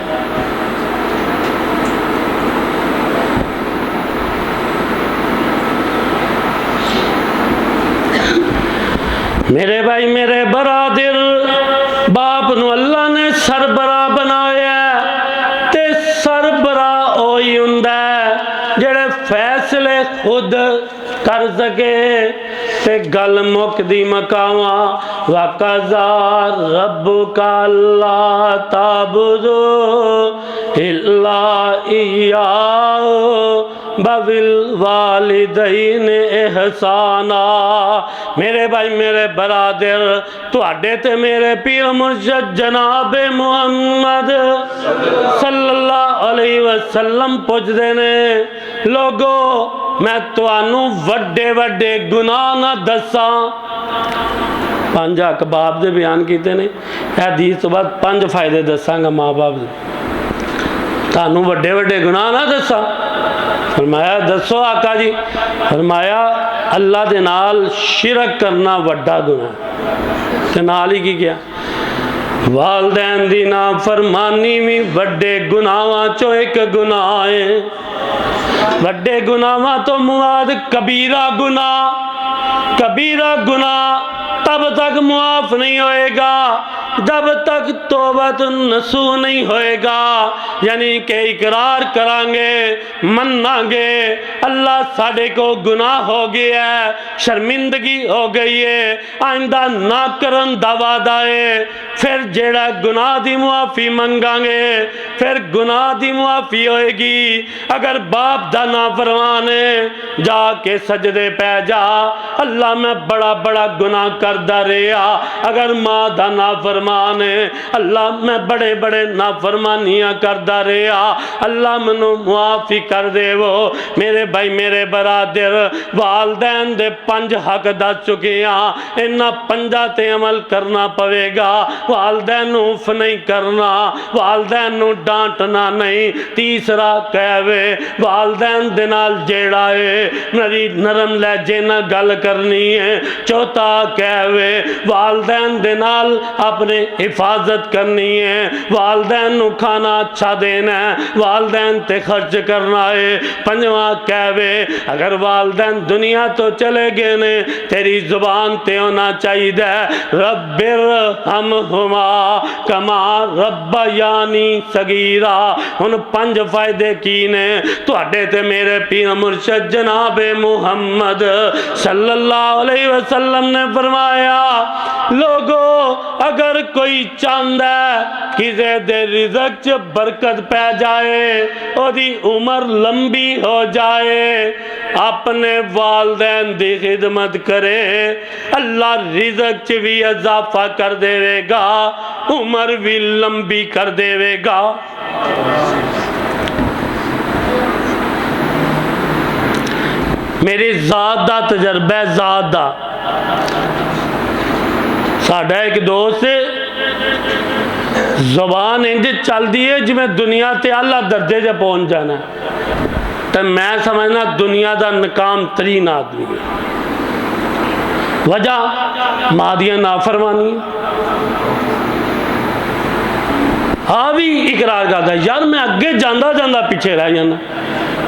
मेरे भाई मेरे बरादर बाप नू अल्लाह ने सरबरा बनाया ते सरबरा ओही हुंदा जेड़े फैसले खुद कर सके ते गल मुकदी मकावा वक़ज़ा रब्बुका अल्ला ताबुदू इल्ला इय्याहु बविल वालिदैन एहसाना। मेरे भाई मेरे बरादर तुहाडे ते मेरे पीर मुर्शद जनाब मुहम्मद सल्लल्लाहु अलैहि वसल्लम पुछदे ने लोगो मैं तुहानू वड्डे वड्डे गुनाह ना दसा। 5 हक बाप दे बयान किए ने, हदीस तो बाद 5 फायदे दसांगा माँ बाप दे। तुहानू वड्डे वड्डे गुनाह ना दसा? फरमाया दसो आका जी। फरमाया अल्लाह दे नाल शिरक करना वड्डा गुनाह ते नाल ही की किया वालदैन दी नाफरमानी भी वड्डे गुनाहां चो एक गुनाह है। वड्डे गुनाहां तो मुराद कबीरा गुनाह। कबीरा गुनाह तब तक मुआफ नहीं होएगा जब तक तौबत नसूह नहीं होएगा, यानी कि इकरार करांगे मनांगे अल्लाह साढ़े को गुनाह हो गया है, शर्मिंदगी हो गई है, आइंदा ना करन दा वादा है। फिर जेड़ा गुनाह दी मुआफ़ी मंगांगे फिर गुनाह दी मुआफ़ी होएगी। अगर बाप दा नाफरमान है जाके सजदे पै जा, अल्लाह मैं बड़ा बड़ा गुनाह करदा रहा। अगर माँ दा नाफरमान है अल्लाह मैं बड़े बड़े नाफरमानियां करदा रहा, अल्लाह मैनू मुआफ़ी कर देवो। मेरे भाई मेरे बरादर वालदैन दे 5 हक दस चुके हैं, इन्हां 5 ते अमल करना पवेगा। वालदैन नू उफ नहीं करना, वालदैन नू डांटना नहीं। तीसरा कहवे वालदैन दे नाल जेड़ा है मेरी नरम लहजे नाल गल करनी है। चौथा कहवे वालदैन दे नाल अपने हिफाजत करनी है, वालदैन नू खाना अच्छा देना है, वालदैन ते खर्च करना है। 5वां कहवे अगर वालदैन दुनिया तो चले गए ने तेरी जुबान ते होना चाहिए रब्बिर हम हुमा कमा रब्बा यानी सगीरा। हुन 5 फायदे की ने तुहाडे ते मेरे पीर मुर्शद जनाब मुहम्मद सल्लल्लाहु अलैहि वसल्लम ने फरमाया लोगो अगर कोई चाहता है किसी दे रिज़्क़ च बरकत पै जाए, ओदी उम्र लंबी हो जाए, अपने वालदैन दी खिदमत करे, अल्लाह रिज़्क़ च भी इजाफा कर देवेगा, उम्र भी लंबी कर देवेगा। मेरी ज़ात दा तजर्बा ज़ात दा साडा एक दोस्त ज़ुबान इंज चलती है जिमें दुनिया ते आला दर्जे से पहुँच जाना, तो मैं समझना दुनिया का नाकाम तरीन आदमी है। वजह मां दी नाफरमानी। हाँ भी इकरार करता यार मैं अगे जाता जाता पिछे रह जाना,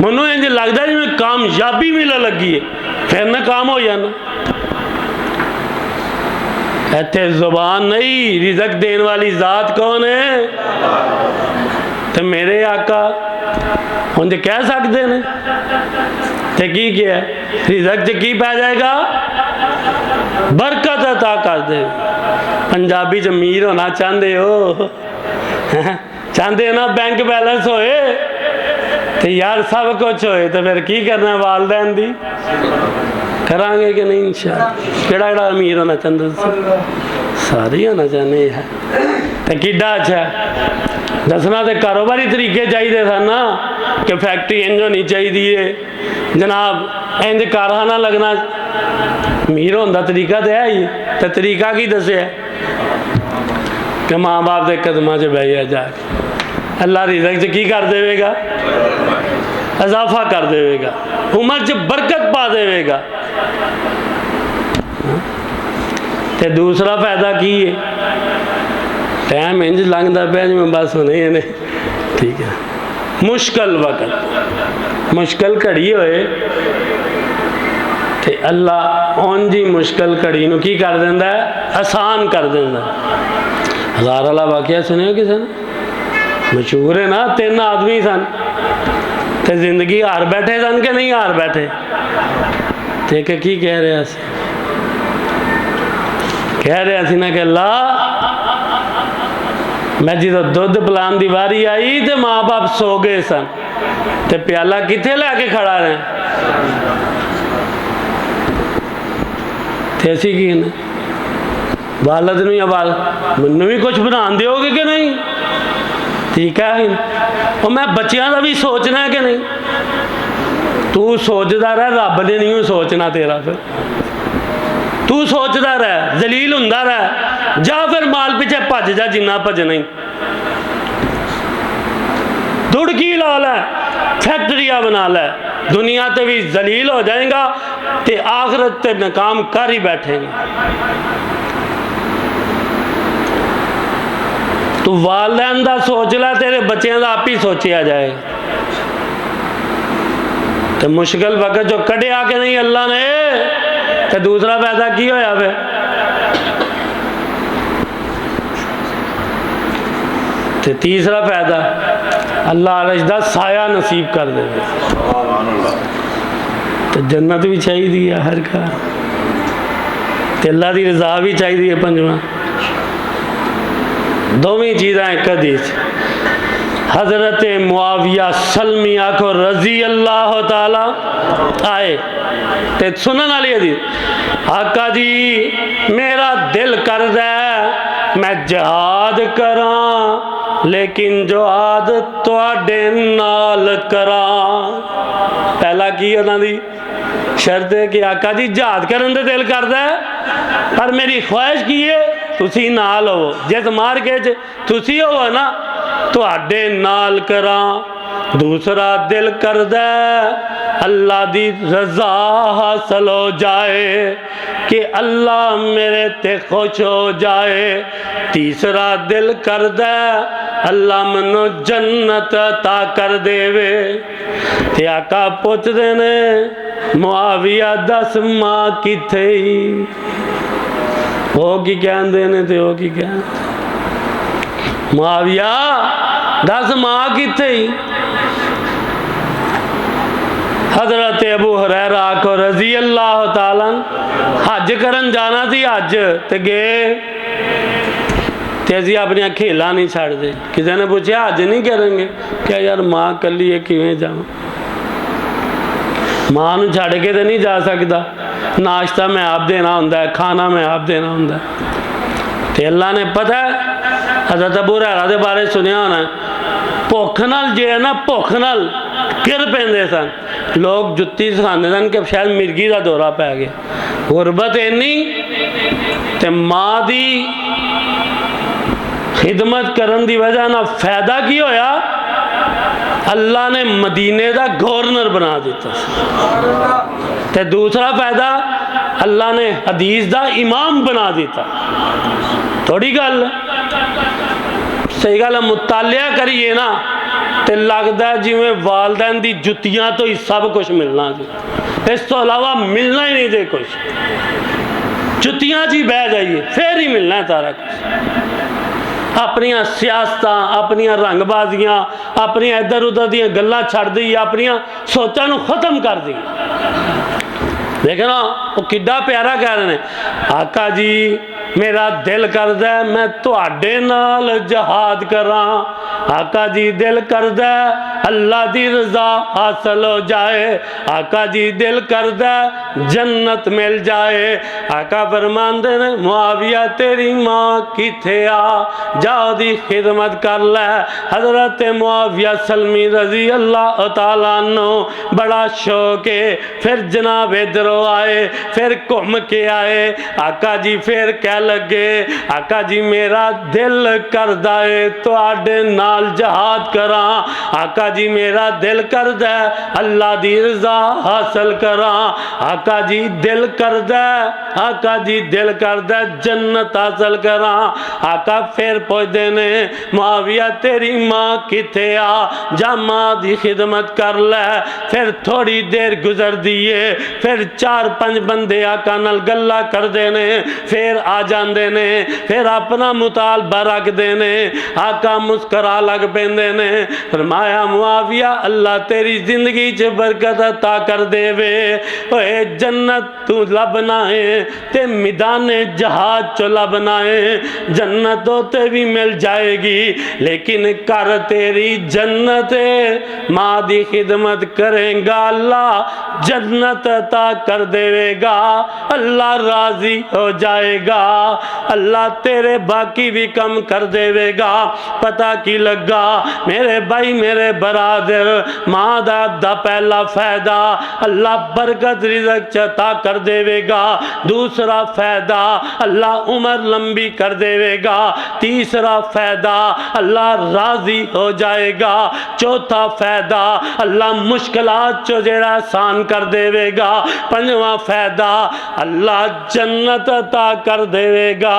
मैनू इंज लगता जिमें कामयाबी मिलने लगी है, फिर नाकाम हो जाना। इत्थे जुबान नहीं, रिज़्क देने वाली ज़ात कौन है? तो मेरे आका उनसे कह सकते हैं तो की क्या है, रिज़्क च की पै जाएगा? बरकत अता कर दे। पंजाबी च अमीर होना चाहते हो, चाहते हो ना बैंक बैलेंस होए तो यार सब कुछ होए, तो फिर की करना वालदैन दी करांगे कि नहीं? इंशाअल्लाह। केड़ा अमीर होना चाहता? सारे होना चाहते हैं। तो किड्डा अच्छा दसना तो कारोबारी तरीके चाहिए सन ना, कि फैक्ट्री इंज होनी चाहिए जनाब, इंज कारखाना लगना। अमीर होने का तरीका तो है ही, तो तरीका की दसिया कि माँ बाप के कदमां च बह गया जाके, अल्लाह रिज़्क च की कर देगा? इजाफा कर देगा, उम्र च बरकत पा देगा। तो दूसरा फायदा की है? टाइम इंज लंघता पाया जिवें बस होने ने, ठीक है। मुश्किल वक्त, मुश्किल घड़ी होए तो अल्लाह उन जी मुश्किल घड़ी नूं की कर देंदा है? आसान कर देंदा। हज़ार वाला वाकया सुनिया किसी ने? मशहूर है ना, 3 आदमी सन तो जिंदगी हार बैठे सन कि नहीं हार बैठे? तो एक की कह रहा सी, कह रहा सी ना कि अल्लाह मैं जो दुध पिलान की वारी आई तो माँ बाप सो गए सन, तो प्याला कित्थे लैके खड़ा रहे? तो असी की ने वालद नूं या वाल मैनू भी कुछ बना दोगे कि नहीं? ठीक है, और मैं बच्चों का भी सोचना है कि नहीं? तू सोचता रह, रब ने नहीं सोचना तेरा। फिर तू सोचता रह, जलील हुंदा रह, जा फिर माल पिछे भज जा जिन्ना भजना ही। दुड़की ला लै, फैक्ट्रियां बना लै, दुनिया ते भी जलील हो जाएगा ते आखिरत ते नाकाम कर ही बैठेगा। तू वालदैन का सोच लै, तेरे बच्चों का आप ही सोचा जाएगा। तो मुश्किल वक्त जो कढ़िया कि नहीं अल्लाह ने, तो दूसरा फायदा की होया? फिर तो तीसरा फायदा अल्लाह अर्श दा साया नसीब कर दे। तो जन्नत भी चाहिए हर घर, तो अल्लाह की रजा भी चाहिए। पंजवा दोवें चीज़ा एक हदीस हज़रत मुआविया सलमी आखो रजी अल्लाह ताला आए ते सुनन वाली हदीस, आका जी मेरा दिल करदा है मैं जहाद करा, लेकिन जहाद तुहाडे नाल करा। पहला की उन्होंने शर्त है कि आका जी जहाद करन दे दिल करदा है, पर मेरी ख्वाहिश की है तुसी नाल हो, जिस मार्के च तुसी हो ना तुहाडे नाल करा। दूसरा दिल करदा अल्लाह दी रजा हासिल हो जाए कि अल्लाह मेरे ते खुश हो जाए। तीसरा दिल करदा अल्लाह मैनू जन्नत अता कर देवे। ते आका पुछदे ने मुआविया दस मां किथे? वो की कहते ने ते वो की कहते मुआविया दस मां किथे? हजरत अबू हुरैरा को रजी अल्लाह ताला हज करन जाना सी, हज ते गए ते असी अपनी खेला नहीं छड़ते। किसी ने पूछा हज नहीं करेंगे? क्या यार मां कली है किवें जावां? मां नूं छड़ के तो नहीं जा सकता, नाश्ता मैं आप देना होंदा है, खाना मैं आप देना होंदा है। ते अल्लाह ने पता है हज़रत अबू हुरैरा दे बारे सुनिया होना, भुख नाल जे ना भुख नाल गिर पेंदे सन। लोग जुत्ती सिखाते सन कि शायद मिर्गी का दौरा पै गया। गुरबत इन्नी ते माँ दी खिदमत करन दी वजह ना फायदा की होया, अल्लाह ने मदीने का गवर्नर बना दिता। ते दूसरा फायदा अल्लाह ने हदीस का इमाम बना दिता। थोड़ी गल सही गल, मुतालिया करिए ना तो लगता जिवें वालदैन दी जुतियां तो ही सब कुछ मिलना जी, इस तो अलावा मिलना ही नहीं जे कुछ। जुतियां जी बह जाइए फिर ही मिलना है सारा कुछ। अपनिया सियासत, अपनिया रंगबाजियां, अपनिया इधर उधर दी गल्लां छड़ दी, अपनिया सोचां नूं खत्म कर दी। देखना वो किड्डा प्यारा कह रहे हैं, आका जी मेरा दिल करदा मैं तुहाडे नाल जहाद करा। आका जी दिल करदा अल्लाह दी रजा हासिल हो जाए। आका जी दिल करदा जन्नत मिल जाए। आका फरमांदे ने मुआविया तेरी माँ किथे आ, जाओ दी खिदमत कर लै। हजरत मुआविया सलमी रजी अल्लाह तआला अन्हु बड़ा शौक है, फिर जनाब इधरों आए, फिर घूम के आए। आका जी फिर कह लगे, आका जी मेरा दिल करदा है तुहाडे नाल जहाद करा। आका जी मेरा दिल करदा अल्लाह दी रजा हासिल करा। आका जी दिल करदा, आका जी दिल करदा जन्नत हासिल करा। आका फिर पुछदे ने मुआविया तेरी माँ किथे आ, जा माँ दी खिदमत कर लै। फिर थोड़ी देर गुजर दिए, फिर 4-5 बंदे आका नाल गल्ला करदे ने, फिर आ जांदे ने, फिर अपना मुतालबा रखदे ने। आका मुस्करा लग पैंदे ने। फरमाया मुआविया अल्लाह तेरी जिंदगी च बरकत अता कर देवे। ओए जन्नत तू लभना है ते मैदान जहाज चो लभना है। जन्नत होते भी मिल जाएगी, लेकिन कर तेरी जन्नत माँ दी खिदमत करेगा अल्लाह जन्नत अता कर देवेगा। अल्लाह राजी हो जाएगा, अल्लाह तेरे बाकी भी कम कर देवेगा। पता की लगा मेरे भाई मेरे बरादर, माँ दा पहला फायदा अल्लाह बरकत रिज़्क़ अता कर देवेगा। दूसरा फायदा अल्लाह उम्र लंबी कर देवेगा। तीसरा फायदा अल्लाह राजी हो जाएगा। चौथा फायदा अल्लाह मुश्किलात चो जेड़ा आसान कर देवेगा। पंजवा फायदा अल्लाह जन्नत अता कर देवेगा।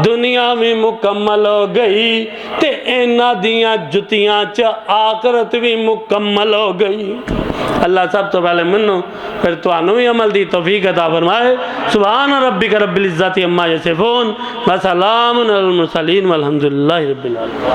दुनिया भी मुकम्मल हो गई ते इन्हां दियां जुतियां च आखरत भी मुकम्मल हो गई। अल्लाह सब तो पहले मनो फिर तुहानू भी अमल दी तौफीक अता फरमाए। सुभान रब्बिक रब्बिल इज्जति अम्मा यसिफून व सलामुन अलल मुरसलीन वल्हम्दुलिल्लाहि रब्बिल आलमीन।